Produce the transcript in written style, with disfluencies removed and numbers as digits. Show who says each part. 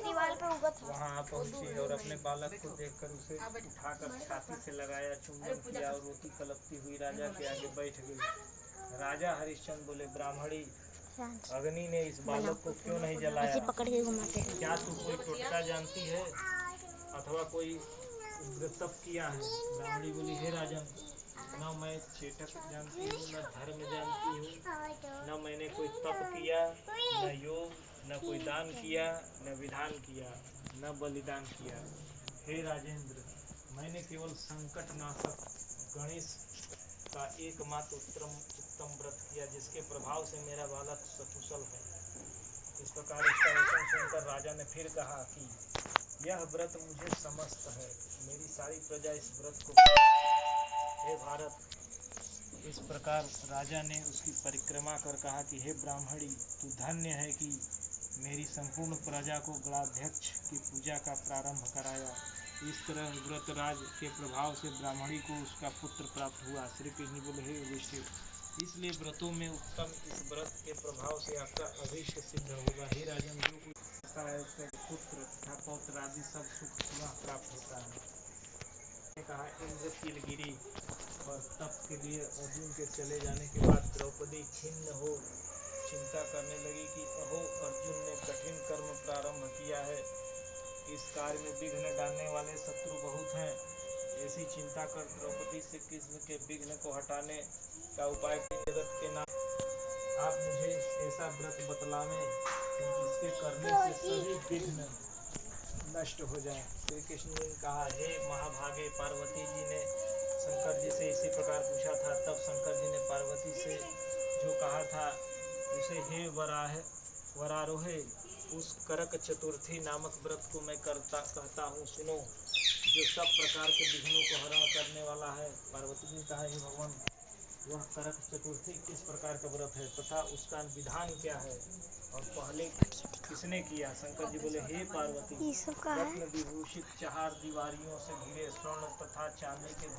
Speaker 1: दीवार पे उगा था।
Speaker 2: वहाँ पहुँची और अपने बालक को देखकर उसे उठाकर छाती से लगाया, चुम्बन किया और रोटी कलपती हुई राजा के आगे बैठ गई। राजा हरिश्चंद्र बोले, ब्राह्मणी, अग्नि ने इस बालक को क्यों नहीं जलाया?
Speaker 1: पकड़ के घुमाते हैं।
Speaker 2: क्या तू कोई टोटका जानती है अथवा कोई तप किया है? ब्राह्मणी बोली, हे राजन, न मैं चेटक जानती हूँ, न धर्म जानती हूँ, न मैंने कोई तप किया, न योग, न कोई दान किया, न विधान किया, न बलिदान किया। हे राजेंद्र, मैंने केवल संकट नाशक गणेश का एकमात्र उत्तम व्रत किया, जिसके प्रभाव से मेरा बालक सकुशल है। इस प्रकार इसका वचन सुनकर राजा ने फिर कहा कि यह व्रत मुझे समस्त है, मेरी सारी प्रजा इस व्रत को। हे भारत, इस प्रकार राजा ने उसकी परिक्रमा कर कहा कि हे ब्राह्मणी, तू धन्य है कि मेरी संपूर्ण प्रजा को गणाध्यक्ष की पूजा का प्रारंभ कराया। इस तरह व्रतराज के प्रभाव से ब्राह्मणी को उसका पुत्र प्राप्त हुआ। श्री कृष्ण बोले, हे युधिष्ठिर, इसलिए व्रतों में उत्तम इस व्रत के प्रभाव से आपका अभीष्ट सिद्ध होगा। हे राजन, जो कुछ उसका पुत्र तथा पौत्र आदि सब सुख पुनः प्राप्त होता है। कहा, इंद्र कीलगिरी और तप के लिए अर्जुन के चले जाने के बाद द्रौपदी खिन्न हो चिंता करने लगी कि अहो, अर्जुन ने कठिन कर्म प्रारंभ किया है, इस कार्य में विघ्न डालने वाले शत्रु बहुत हैं। ऐसी चिंता कर द्रौपदी से कृष्ण के विघ्न को हटाने का उपाय जगत के नाम आप मुझे ऐसा व्रत बतलावें जिसके करने से सभी विघ्न नष्ट हो जाए। श्री कृष्ण ने कहा, हे महाभागे, पार्वती जी ने शंकर जी से इसी प्रकार पूछा था। तब शंकर जी ने पार्वती से जो कहा था उसे, हे वरारोहे, उस करक चतुर्थी नामक व्रत को मैं कहता हूँ, सुनो, जो सब प्रकार के विघ्नों को हरण करने वाला है। पार्वती ने कहा, हे भगवान, वह करक चतुर्थी किस प्रकार का व्रत है तथा उसका विधान क्या है और पहले किसने किया? शंकर जी बोले, हे पार्वती, रत्न विभूषित 4 दीवारियों से घिरे स्वर्ण तथा चांदी के